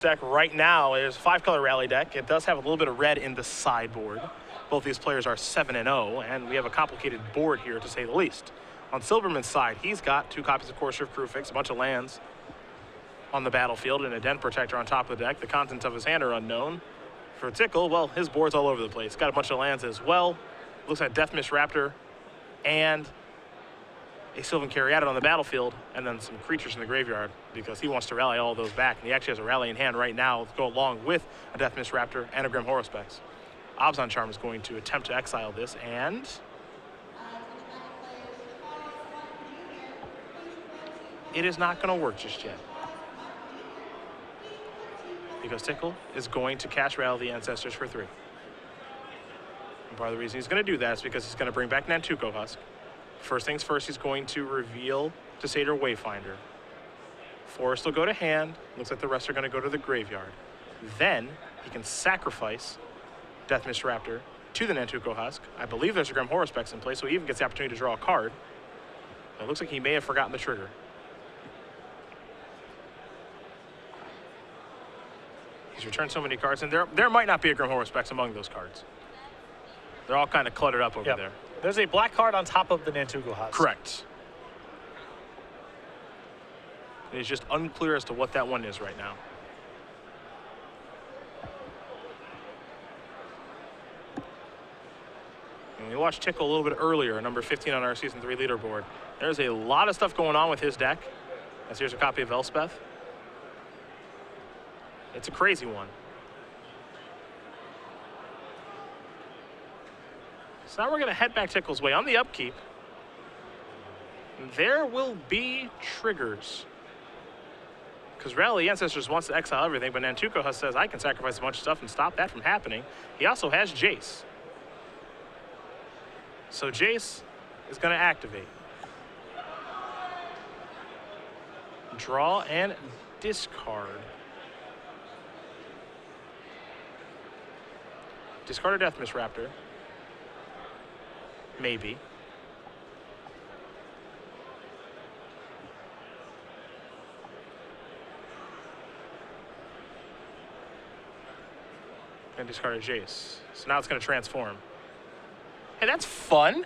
Deck right now is a 5-color rally deck. It does have a little bit of red in the sideboard. Both these players are 7-0, and we have a complicated board here, to say the least. On Silberman's side, he's got 2 copies of Core Shift Crewfix, a bunch of lands on the battlefield, and a Den Protector on top of the deck. The contents of his hand are unknown. For Tickal, well, his board's all over the place. Got a bunch of lands as well. Looks like Death Mist Raptor and a Sylvan Caryatid on the battlefield, and then some creatures in the graveyard because he wants to rally all those back. And he actually has a rally in hand right now to go along with a Death Mist Raptor and a Grim Horospex. Abzan Charm is going to attempt to exile this, and it is not going to work just yet, because Tickal is going to cast Rally the Ancestors for 3. And part of the reason he's going to do that is because he's going to bring back Nantuko Husk. First things first, he's going to reveal Desator Wayfinder. Forest will go to hand. Looks like the rest are going to go to the graveyard. Then he can sacrifice Death Mist Raptor to the Nantuko Husk. I believe there's a Grim Horospex in play, so he even gets the opportunity to draw a card. It looks like he may have forgotten the trigger. He's returned so many cards, and there might not be a Grim Horospex among those cards. They're all kind of cluttered up over there. There's a black card on top of the Nantuko Husk. Correct. It's just unclear as to what that one is right now. And we watched Tickal a little bit earlier, number 15 on our Season 3 leaderboard. There's a lot of stuff going on with his deck. As here's a copy of Elspeth. It's a crazy one. So now we're going to head back Tickal's way. On the upkeep, there will be triggers. Because Rally Ancestors wants to exile everything, but Nantuko Husk says, I can sacrifice a bunch of stuff and stop that from happening. He also has Jace. So Jace is going to activate. Draw and discard. Discard a Death Mist Raptor. Maybe. And discard a Jace. So now it's going to transform. Hey, that's fun.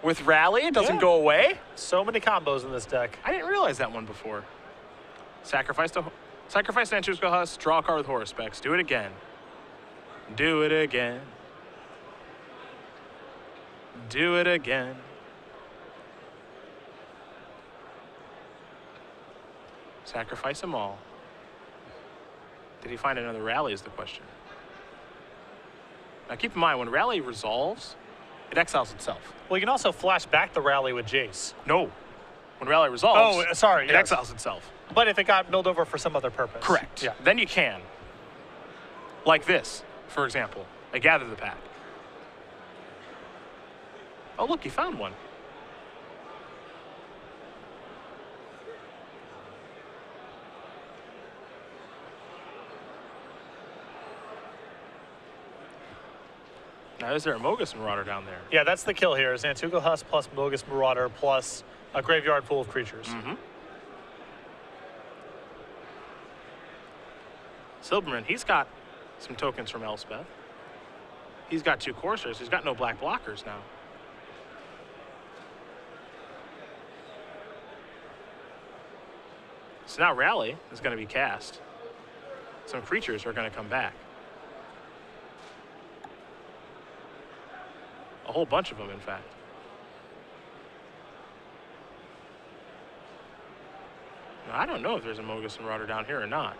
With Rally, it doesn't go away. So many combos in this deck. I didn't realize that one before. Sacrifice Nantuko Husk, draw a card with Horospex. Do it again. Do it again. Do it again. Sacrifice them all. Did he find another Rally is the question. Now keep in mind, when Rally resolves, it exiles itself. Well, you can also flash back the Rally with Jace. No. When Rally resolves, it exiles itself. But if it got milled over for some other purpose. Correct. Yeah. Then you can. Like this, for example. I gather the pack. Oh, look, he found one. Now, is there a Mogus Marauder down there? Yeah, that's the kill here. Is Nantuko Husk plus Mogus Marauder plus a graveyard full of creatures. Silberman, he's got some tokens from Elspeth. He's got 2 Coursers. He's got no black blockers now. So now Rally is going to be cast. Some creatures are going to come back. A whole bunch of them, in fact. Now, I don't know if there's a Mogus Marauder down here or not.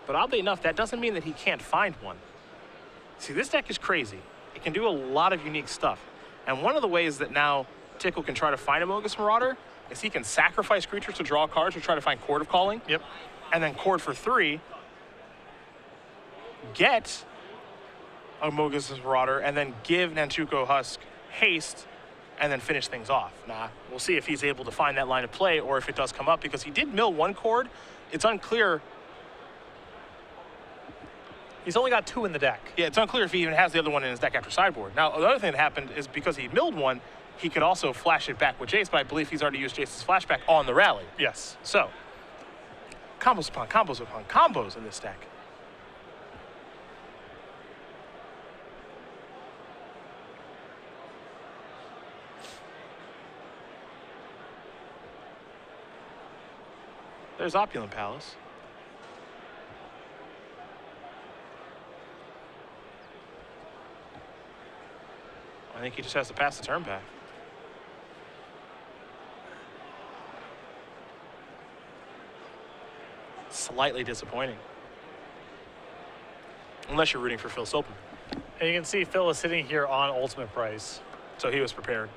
But oddly enough, that doesn't mean that he can't find one. See, this deck is crazy. It can do a lot of unique stuff. And one of the ways that now Tickal can try to find a Mogus Marauder is he can sacrifice creatures to draw cards or try to find Chord of Calling. Yep. And then Chord for 3, get a Mogus Marauder, and then give Nantuko Husk haste, and then finish things off. Now, we'll see if he's able to find that line of play or if it does come up, because he did mill 1 Chord. It's unclear. He's only got 2 in the deck. Yeah, it's unclear if he even has the other one in his deck after sideboard. Now, the other thing that happened is because he milled 1, he could also flash it back with Jace, but I believe he's already used Jace's flashback on the rally. Yes. So, combos upon combos upon combos in this deck. There's Opulent Palace. I think he just has to pass the turn back. Slightly disappointing. Unless you're rooting for Phil Silberman. And you can see Phil is sitting here on ultimate price. So he was prepared.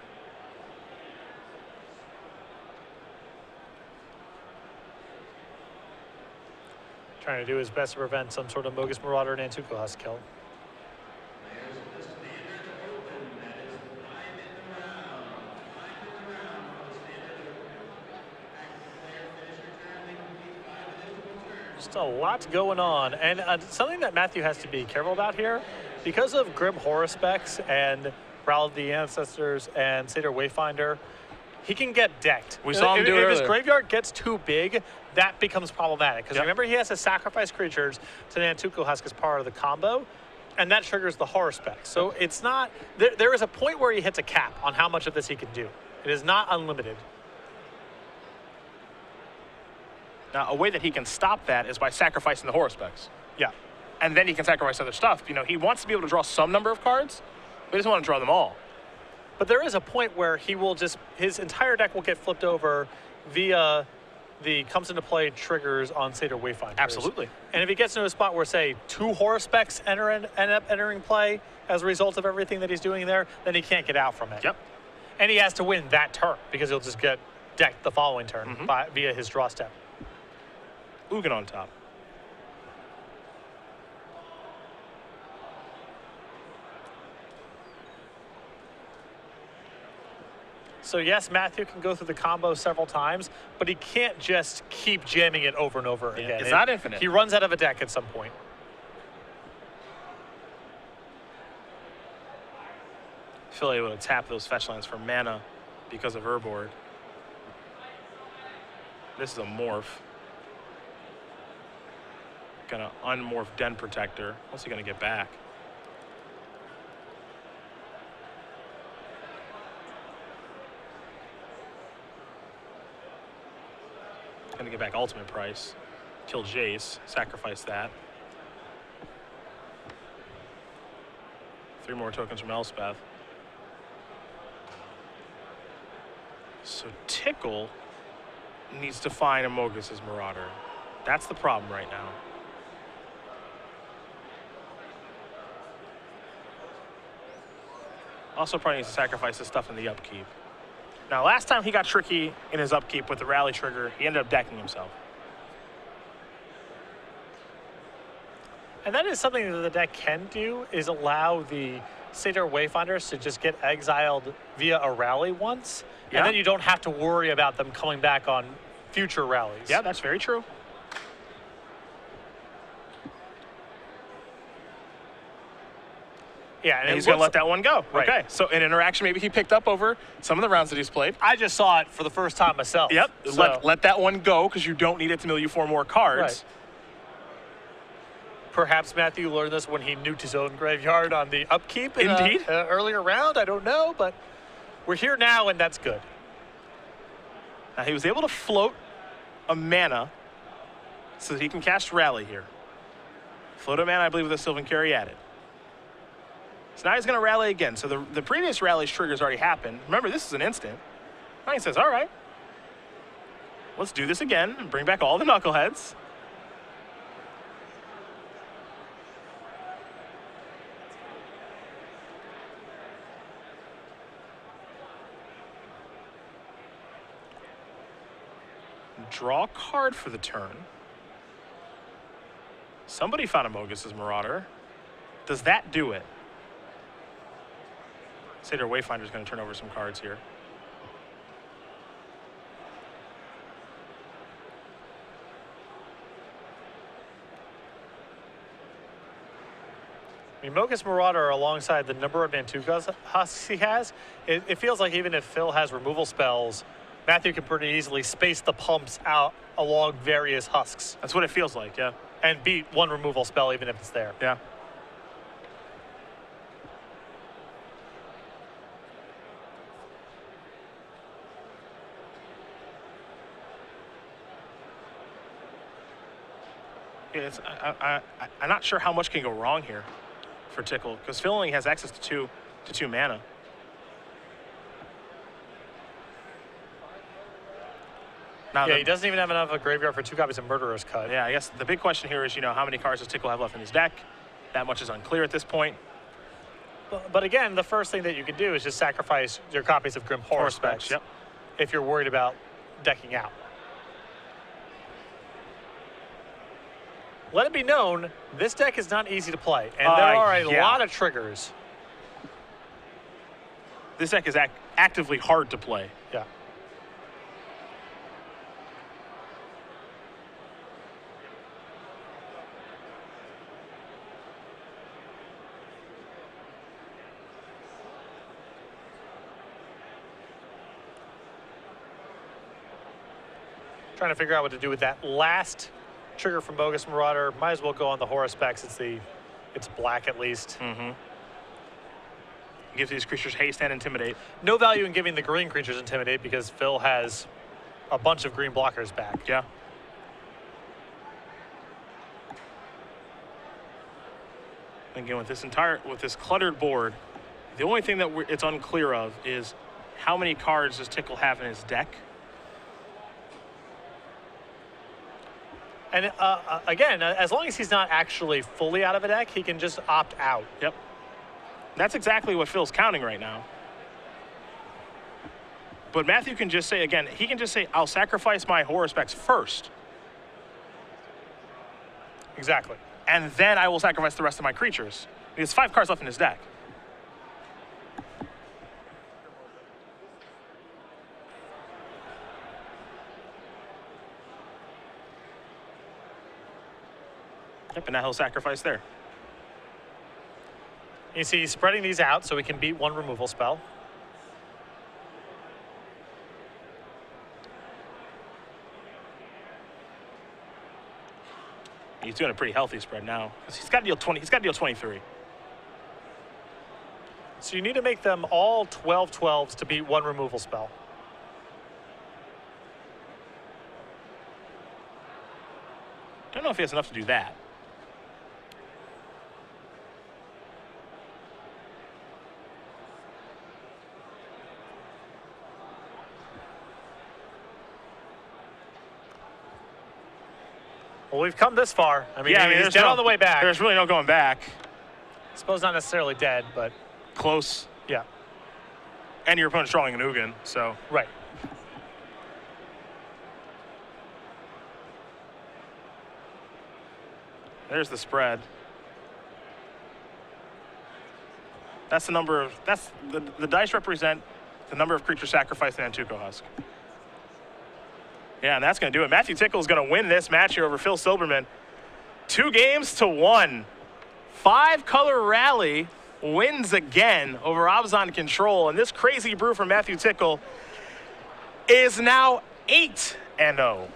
Trying to do his best to prevent some sort of Mogus Marauder and Nantuko Husk kill. Just a lot going on. And something that Matthew has to be careful about here, because of Grim Horror Specs and Prowl of the Ancestors and Satyr Wayfinder, he can get decked. We saw him do it If earlier. his graveyard gets too big, that becomes problematic. Because remember, he has to sacrifice creatures to Nantuko Husk as part of the combo, and that triggers the Horror Spec. So it's not, there is a point where he hits a cap on how much of this he can do. It is not unlimited. Now, a way that he can stop that is by sacrificing the Horror Specs. Yeah. And then he can sacrifice other stuff. You know, he wants to be able to draw some number of cards, but he doesn't want to draw them all. But there is a point where he will just, his entire deck will get flipped over via the comes into play triggers on Satyr Wayfinder. Absolutely. And if he gets into a spot where, say, 2 Horror Specs end up entering play as a result of everything that he's doing there, then he can't get out from it. Yep. And he has to win that turn because he'll just get decked the following turn via his draw step. Ugin on top. So yes, Matthew can go through the combo several times, but he can't just keep jamming it over and over again. It's not infinite. He runs out of a deck at some point. Phil able to tap those fetch lands for mana because of Urboard. This is a morph. Gonna unmorph Den Protector. What's he gonna get back? Gonna get back ultimate price. Kill Jace, sacrifice that. 3 more tokens from Elspeth. So Tickal needs to find a Mogus' Marauder. That's the problem right now. Also probably needs to sacrifice his stuff in the upkeep. Now, last time he got tricky in his upkeep with the rally trigger, he ended up decking himself. And that is something that the deck can do, is allow the Satyr Wayfinders to just get exiled via a rally once, and then you don't have to worry about them coming back on future rallies. Yeah, that's very true. Yeah, And he's going to let that one go. Right. Okay, so an interaction maybe he picked up over some of the rounds that he's played. I just saw it for the first time myself. Yep, So let that one go because you don't need it to mill you 4 more cards. Right. Perhaps Matthew learned this when he nuked his own graveyard on the upkeep in Indeed. an earlier round. I don't know, but we're here now, and that's good. Now he was able to float a mana so that he can cast Rally here. Float a mana, I believe, with a Sylvan Carry added. So now he's going to rally again. So the previous rally's triggers already happened. Remember, this is an instant. Now he says, all right, let's do this again and bring back all the knuckleheads. Draw a card for the turn. Somebody found a Mogus' Marauder. Does that do it? Satyr Wayfinder's going to turn over some cards here. I mean, Mogus Marauder alongside the number of Nantuko husks he has, it feels like even if Phil has removal spells, Matthew can pretty easily space the pumps out along various husks. That's what it feels like, yeah. And beat one removal spell even if it's there. Yeah. Yeah, I'm not sure how much can go wrong here for Tickal, because Phil only has access to two mana. Now Yeah, he doesn't even have enough of a graveyard for 2 copies of Murderer's Cut. Yeah, I guess the big question here is, how many cards does Tickal have left in his deck? That much is unclear at this point. But again, the first thing that you can do is just sacrifice your copies of Grim Horror Specs. Yep. If you're worried about decking out. Let it be known, this deck is not easy to play, and there are a lot of triggers. This deck is actively hard to play. Yeah. Trying to figure out what to do with that last trigger from Mogus Marauder. Might as well go on the Horror Specs. It's black at least. Mm-hmm. Gives these creatures haste and intimidate. No value in giving the green creatures intimidate because Phil has a bunch of green blockers back. Yeah. Again, with this cluttered board, the only thing that it's unclear of is how many cards does Tickal have in his deck. And again, as long as he's not actually fully out of a deck, he can just opt out. Yep. That's exactly what Phil's counting right now. But Matthew can just say, again, he can just say, I'll sacrifice my Horror Specs first. Exactly. And then I will sacrifice the rest of my creatures. He has 5 cards left in his deck. Yep, and now he'll sacrifice there. You see, he's spreading these out so he can beat one removal spell. He's doing a pretty healthy spread now. He's got to deal 20. He's got to deal 23. So you need to make them all 12/12s to beat one removal spell. Don't know if he has enough to do that. Well, we've come this far. I mean, Yeah, he's dead on the way back. There's really no going back. I suppose not necessarily dead, but Close. yeah. And your opponent's drawing an Ugin, so. Right. There's the spread. That's the number of, the dice represent the number of creatures sacrificed in Nantuko Husk. Yeah, and that's going to do it. Matthew Tickal is going to win this match here over Phil Silberman. 2-1. 5-color rally wins again over Abzan Control. And this crazy brew from Matthew Tickal is now 8-0.